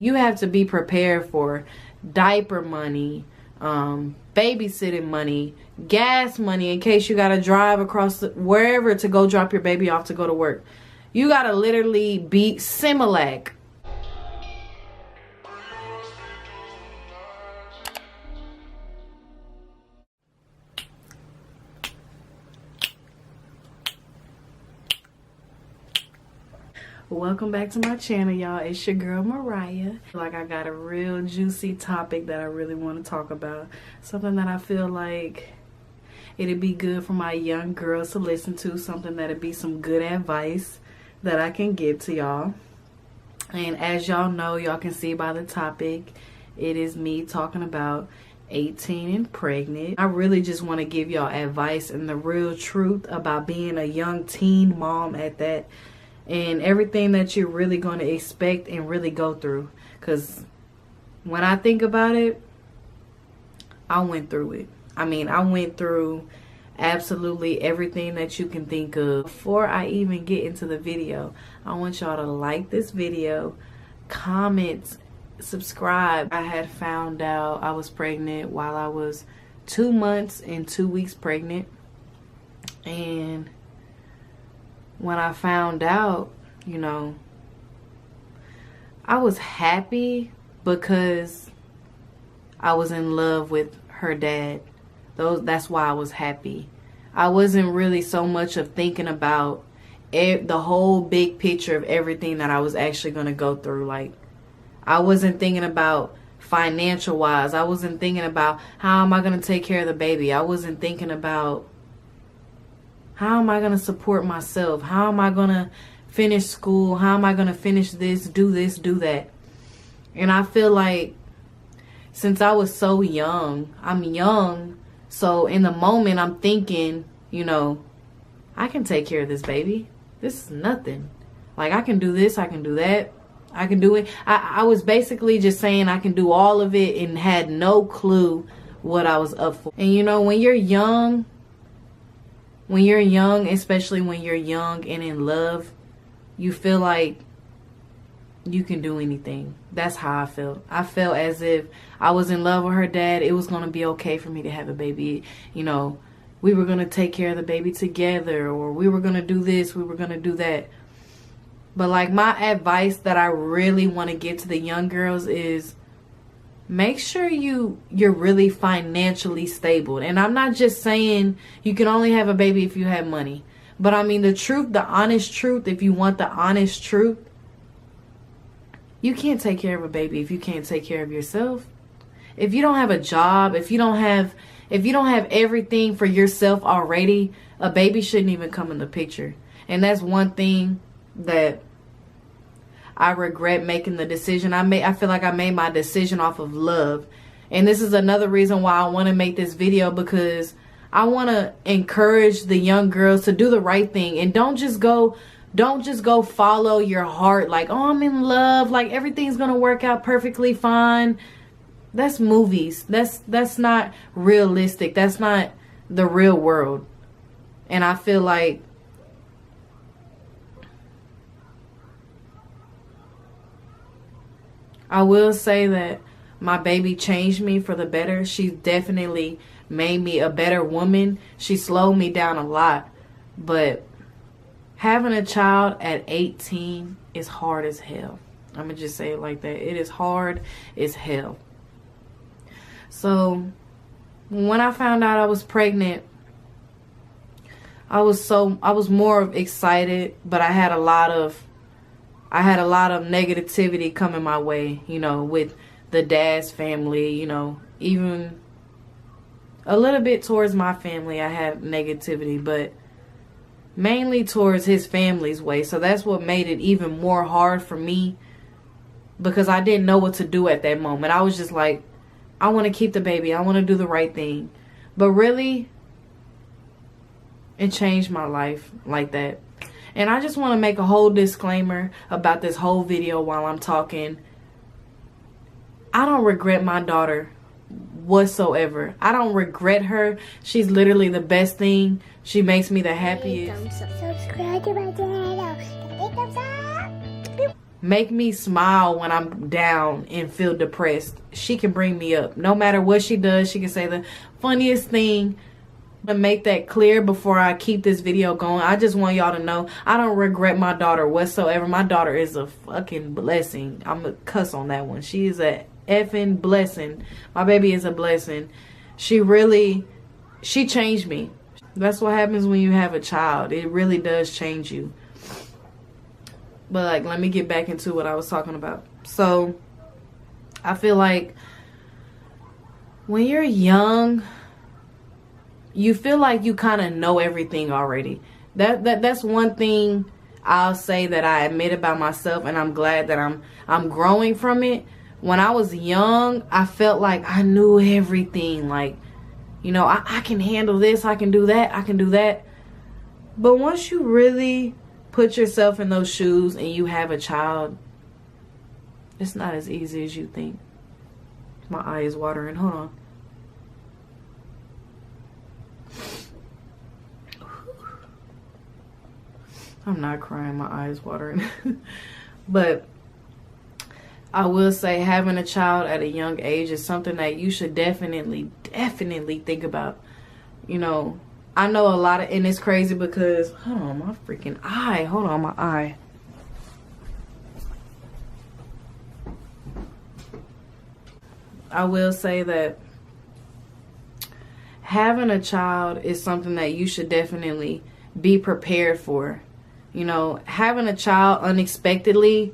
You have to be prepared for diaper money, babysitting money, gas money in case you got to drive across wherever to go drop your baby off to go to work. You got to literally beat Similac. Welcome back to my channel, y'all. It's your girl Mariah. Like, I got a real juicy topic that I really want to talk about. Something that I feel like it'd be good for my young girls to listen to. Something that'd be some good advice that I can give to y'all. And as y'all know, y'all can see by the topic, it is me talking about 18 and pregnant. I really just want to give y'all advice and the real truth about being a young teen mom at that. And everything that you're really going to expect and really go through. Because when I think about it, I went through it. I mean, I went through absolutely everything that you can think of. Before I even get into the video, I want y'all to like this video, comment, subscribe. I had found out I was pregnant while I was 2 months and 2 weeks pregnant. And when I found out, you know, I was happy because I was in love with her dad. That's why I was happy. I wasn't really so much of thinking about the whole big picture of everything that I was actually going to go through. Like, I wasn't thinking about financial wise. I wasn't thinking about how am I going to take care of the baby. I wasn't thinking about how am I going to support myself? How am I going to finish school? How am I going to finish this, do that? And I feel like since I was so young, I'm young. So in the moment, I'm thinking, you know, I can take care of this baby. This is nothing. Like, I can do this. I can do that. I can do it. I was basically just saying I can do all of it and had no clue what I was up for. And, you know, when you're young, especially when you're young and in love, you feel like you can do anything. That's how I felt. I felt as if I was in love with her dad. It was going to be okay for me to have a baby. You know, we were going to take care of the baby together, or we were going to do this, we were going to do that. But like, my advice that I really want to give to the young girls is make sure you're really financially stable. And I'm not just saying you can only have a baby if you have money. But I mean the truth, the honest truth, if you want the honest truth, you can't take care of a baby if you can't take care of yourself. If you don't have a job, if you don't have everything for yourself already, a baby shouldn't even come in the picture. And that's one thing that I regret making the decision I feel like I made my decision off of love. And this is another reason why I want to make this video, because I want to encourage the young girls to do the right thing. And don't just go follow your heart like, oh, I'm in love, like everything's going to work out perfectly fine. That's movies. That's not realistic. That's not the real world. And I feel like I will say that my baby changed me for the better. She definitely made me a better woman. She slowed me down a lot. But having a child at 18 is hard as hell. I'm going to just say it like that. It is hard as hell. So when I found out I was pregnant, I was more excited, but I had a lot of negativity coming my way, you know, with the dad's family, you know, even a little bit towards my family. I had negativity, but mainly towards his family's way. So that's what made it even more hard for me, because I didn't know what to do at that moment. I was just like, I want to keep the baby. I want to do the right thing. But really, it changed my life like that. And I just want to make a whole disclaimer about this whole video while I'm talking. I don't regret my daughter whatsoever. I don't regret her. She's literally the best thing. She makes me the happiest. Subscribe to my channel. make me smile when I'm down and feel depressed. She can bring me up. No matter what she does, she can say the funniest thing. To make that clear before I keep this video going, I just want y'all to know I don't regret my daughter whatsoever. My daughter is a fucking blessing. I'm gonna cuss on that one. She is a effing blessing. My baby is a blessing. She changed me. That's what happens when you have a child. It really does change you. But like, let me get back into what I was talking about. So I feel like when you're young, you feel like you kind of know everything already. That's one thing I'll say that I admit about myself, and I'm glad that I'm growing from it. When I was young, I felt like I knew everything. Like, you know, I can handle this, I can do that, I can do that. But once you really put yourself in those shoes and you have a child, it's not as easy as you think. My eye is watering. Hold on. I'm not crying, my eyes watering. But I will say having a child at a young age is something that you should definitely think about. You know, I know a lot of, and it's crazy because, hold on, my freaking eye. Hold on, my eye. I will say that having a child is something that you should definitely be prepared for. You know, having a child unexpectedly,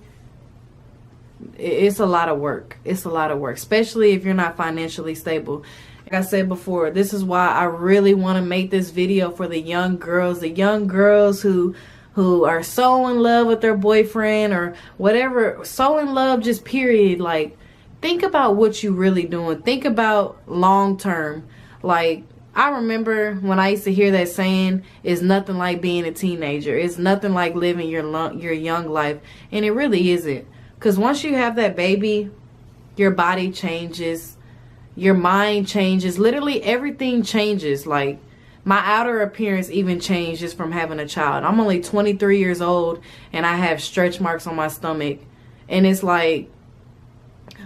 it's a lot of work. It's a lot of work, especially if you're not financially stable. Like I said before, this is why I really want to make this video for the young girls who are so in love with their boyfriend or whatever, so in love just period. Like, think about what you really doing. Think about long term. Like, I remember when I used to hear that saying, it's nothing like being a teenager. It's nothing like living your young life. And it really isn't. Because once you have that baby, your body changes. Your mind changes. Literally everything changes. Like, my outer appearance even changed just from having a child. I'm only 23 years old and I have stretch marks on my stomach. And it's like,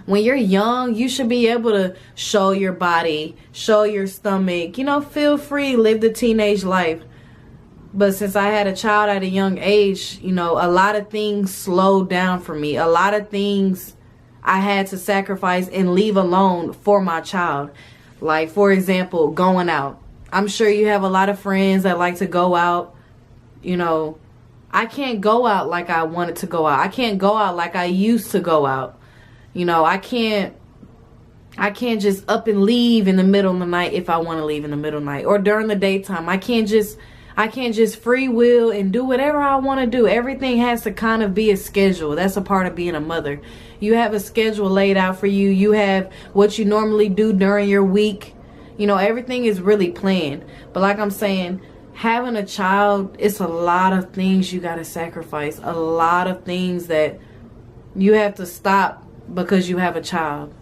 when you're young, you should be able to show your body, show your stomach, you know, feel free, live the teenage life. But since I had a child at a young age, you know, a lot of things slowed down for me. A lot of things I had to sacrifice and leave alone for my child. Like, for example, going out. I'm sure you have a lot of friends that like to go out. You know, I can't go out like I wanted to go out. I can't go out like I used to go out. You know, I can't just up and leave in the middle of the night if I want to leave in the middle of the night or during the daytime. I can't just free will and do whatever I want to do. Everything has to kind of be a schedule. That's a part of being a mother. You have a schedule laid out for you. You have what you normally do during your week. You know, everything is really planned. But like I'm saying, having a child, it's a lot of things you got to sacrifice. A lot of things that you have to stop because you have a child.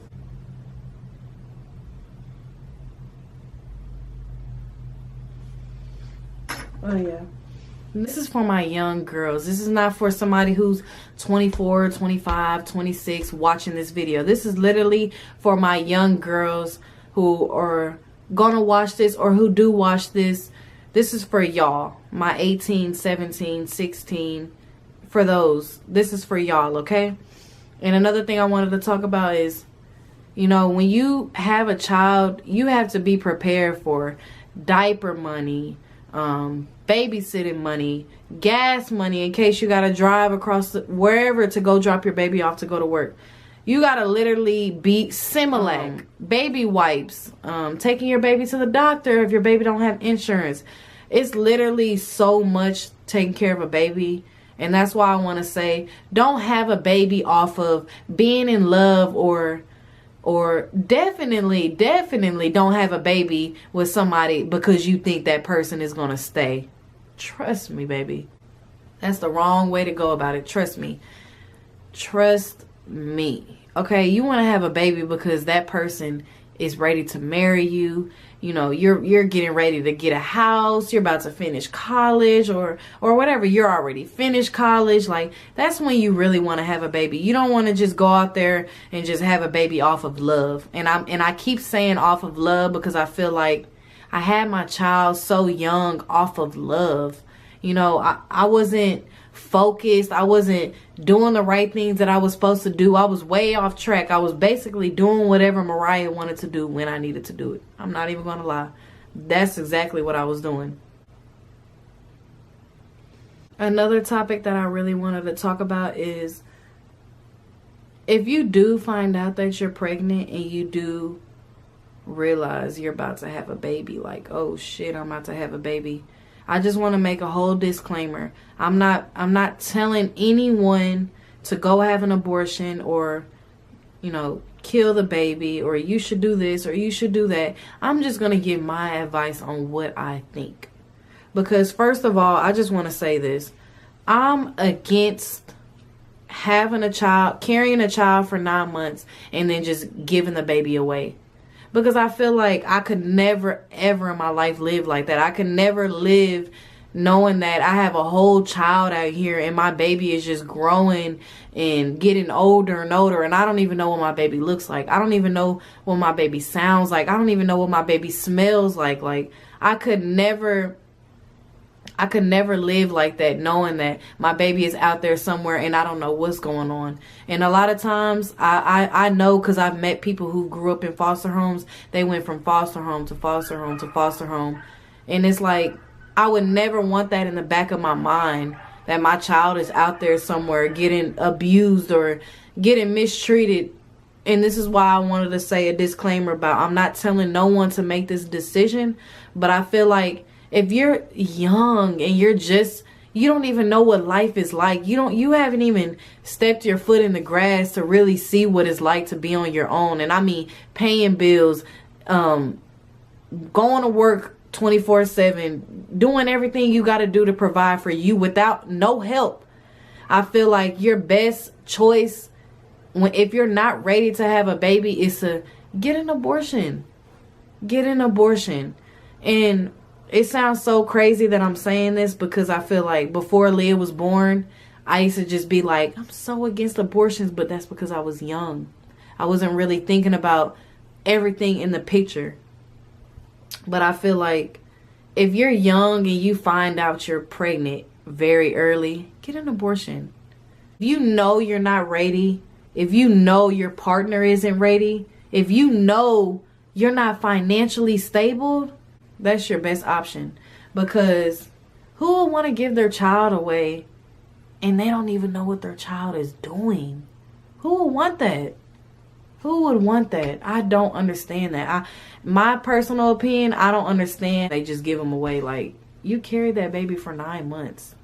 Oh yeah. This is for my young girls. This is not for somebody who's 24, 25, 26 watching this video. This is literally for my young girls who are gonna watch this or who do watch this. This is for y'all. My 18, 17, 16. For those. This is for y'all, okay? And another thing I wanted to talk about is, you know, when you have a child, you have to be prepared for diaper money, babysitting money, gas money in case you got to drive across wherever to go drop your baby off to go to work. You got to literally be Similac, baby wipes, taking your baby to the doctor if your baby don't have insurance. It's literally so much taking care of a baby. And that's why I want to say, don't have a baby off of being in love or definitely don't have a baby with somebody because you think that person is going to stay. Trust me, baby. That's the wrong way to go about it. Trust me. Trust me. Okay, you want to have a baby because that person is ready to marry you. You know, you're getting ready to get a house, you're about to finish college or whatever, you're already finished college. Like, that's when you really want to have a baby. You don't want to just go out there and just have a baby off of love. And I keep saying off of love because I feel like I had my child so young off of love. You know, I wasn't focused. I wasn't doing the right things that I was supposed to do. I was way off track. I was basically doing whatever Mariah wanted to do when I needed to do it. I'm not even gonna lie. That's exactly what I was doing. Another topic that I really wanted to talk about is, if you do find out that you're pregnant and you do realize you're about to have a baby, like, oh shit, I'm about to have a baby, I just want to make a whole disclaimer. I'm not telling anyone to go have an abortion or, you know, kill the baby, or you should do this or you should do that. I'm just going to give my advice on what I think. Because first of all, I just want to say this. I'm against having a child, carrying a child for 9 months and then just giving the baby away. Because I feel like I could never, ever in my life live like that. I could never live knowing that I have a whole child out here and my baby is just growing and getting older and older. And I don't even know what my baby looks like. I don't even know what my baby sounds like. I don't even know what my baby smells like. Like, I could never live like that, knowing that my baby is out there somewhere and I don't know what's going on. And a lot of times I know, because I've met people who grew up in foster homes. They went from foster home to foster home to foster home. And it's like, I would never want that in the back of my mind, that my child is out there somewhere getting abused or getting mistreated. And this is why I wanted to say a disclaimer about, I'm not telling no one to make this decision, but I feel like if you're young and you don't even know what life is like, you haven't even stepped your foot in the grass to really see what it's like to be on your own. And I mean, paying bills, going to work 24/7, doing everything you got to do to provide for you without no help. I feel like your best choice, if you're not ready to have a baby, is to get an abortion. Get an abortion. And it sounds so crazy that I'm saying this, because I feel like before Leah was born, I used to just be like, I'm so against abortions, but that's because I was young. I wasn't really thinking about everything in the picture. But I feel like if you're young and you find out you're pregnant very early, get an abortion. If you know you're not ready, if you know your partner isn't ready, if you know you're not financially stable, that's your best option. Because who would want to give their child away and they don't even know what their child is doing? Who would want that? Who would want that? I don't understand that. My personal opinion, I don't understand. They just give them away. Like, you carried that baby for 9 months.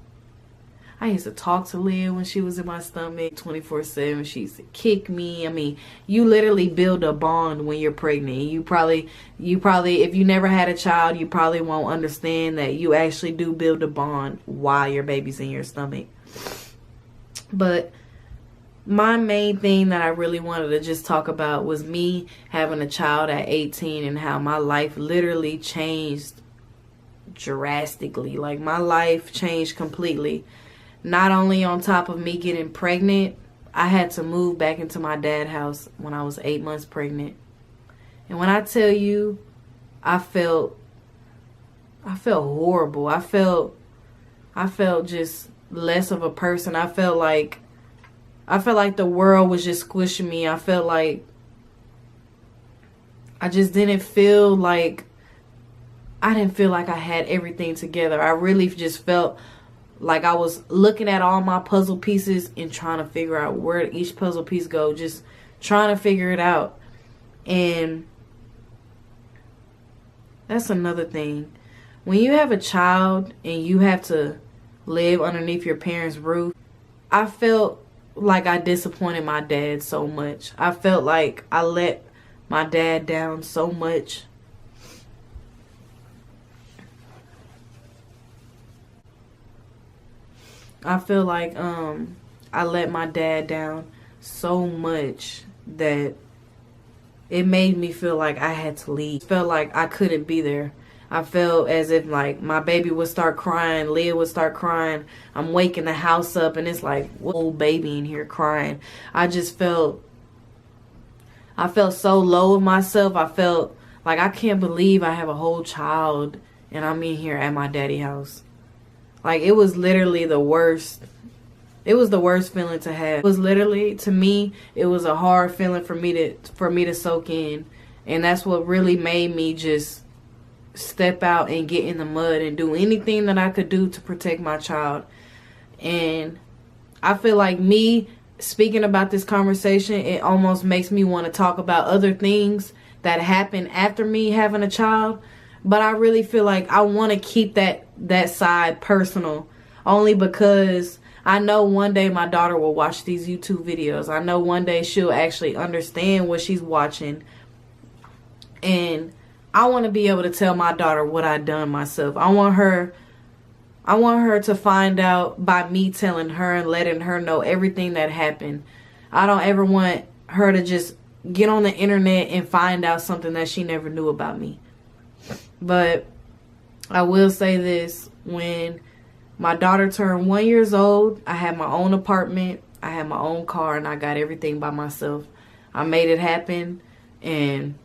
I used to talk to Leah when she was in my stomach 24/7. She used to kick me. I mean, you literally build a bond when you're pregnant. You probably, if you never had a child, you probably won't understand that you actually do build a bond while your baby's in your stomach. But my main thing that I really wanted to just talk about was me having a child at 18 and how my life literally changed drastically. Like, my life changed completely. Not only on top of me getting pregnant, I had to move back into my dad's house when I was 8 months pregnant. And when I tell you, I felt horrible. I felt just less of a person. I felt like the world was just squishing me. I felt like I just didn't feel like I had everything together. I really just felt like I was looking at all my puzzle pieces and trying to figure out where each puzzle piece go, just trying to figure it out. And that's another thing. When you have a child and you have to live underneath your parents' roof, I felt like I disappointed my dad so much. I felt like I let my dad down so much. I feel like I let my dad down so much that it made me feel like I had to leave. Felt like I couldn't be there. I felt as if like my baby would start crying, Leah would start crying. I'm waking the house up and it's like, what old baby in here crying. I felt so low of myself. I felt like I can't believe I have a whole child and I'm in here at my daddy's house. Like, it was literally the worst. It was the worst feeling to have. It was literally, to me, it was a hard feeling for me to soak in. And that's what really made me just step out and get in the mud and do anything that I could do to protect my child. And I feel like me speaking about this conversation, it almost makes me want to talk about other things that happened after me having a child. But I really feel like I want to keep that side personal, only because I know one day my daughter will watch these YouTube videos. I know one day she'll actually understand what she's watching. And I want to be able to tell my daughter what I done myself. I want her to find out by me telling her and letting her know everything that happened. I don't ever want her to just get on the internet and find out something that she never knew about me. But I will say this, when my daughter turned 1 year old, I had my own apartment, I had my own car, and I got everything by myself. I made it happen, and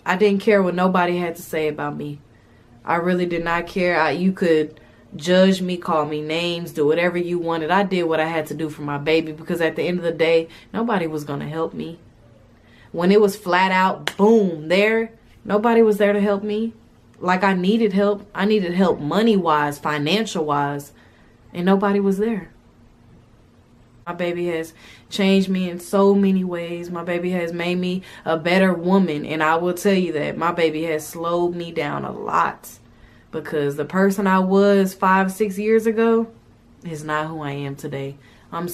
I didn't care what nobody had to say about me. I really did not care. You could judge me, call me names, do whatever you wanted. I did what I had to do for my baby, because at the end of the day, nobody was going to help me. When it was flat out, boom, there, nobody was there to help me. Like, I needed help. I needed help money-wise, financial-wise, and nobody was there. My baby has changed me in so many ways. My baby has made me a better woman, and I will tell you that my baby has slowed me down a lot, because the person I was 5-6 years ago is not who I am today. I'm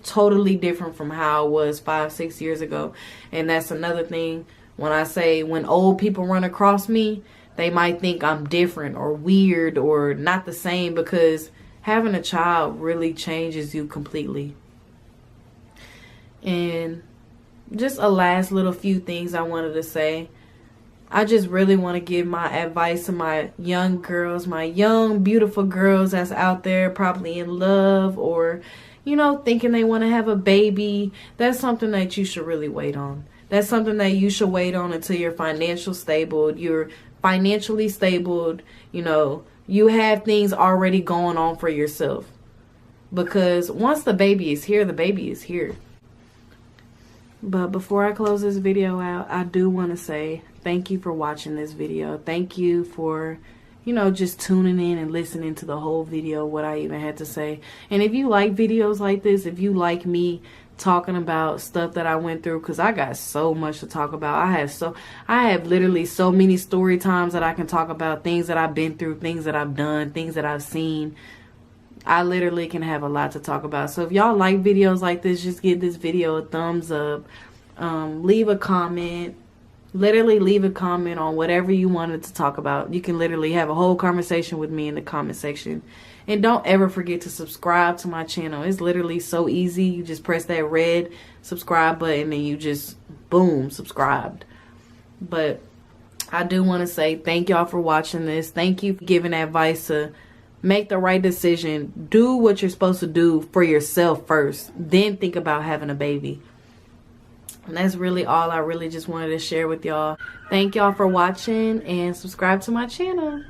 totally different from how I was 5-6 years ago. And that's another thing. When I say, when old people run across me, they might think I'm different or weird or not the same, because having a child really changes you completely. And just a last little few things I wanted to say. I just really want to give my advice to my young girls, my young, beautiful girls that's out there probably in love or, you know, thinking they want to have a baby. That's something that you should really wait on. That's something that you should wait on until you're financially stable, you know, you have things already going on for yourself. Because once the baby is here, the baby is here. But before I close this video out, I do want to say thank you for watching this video. Thank you for, you know, just tuning in and listening to the whole video, what I even had to say. And if you like videos like this, if you like me talking about stuff that I went through, because I got so much to talk about. I have literally so many story times that I can talk about, things that I've been through, things that I've done, things that I've seen. I literally can have a lot to talk about. So if y'all like videos like this, just give this video a thumbs up. Leave a comment. Literally leave a comment on whatever you wanted to talk about. You can literally have a whole conversation with me in the comment section. And don't ever forget to subscribe to my channel. It's literally so easy. You just press that red subscribe button and you just, boom, subscribed. But I do want to say thank y'all for watching this. Thank you for giving advice to make the right decision. Do what you're supposed to do for yourself first. Then think about having a baby. And that's really all I really just wanted to share with y'all. Thank y'all for watching and subscribe to my channel.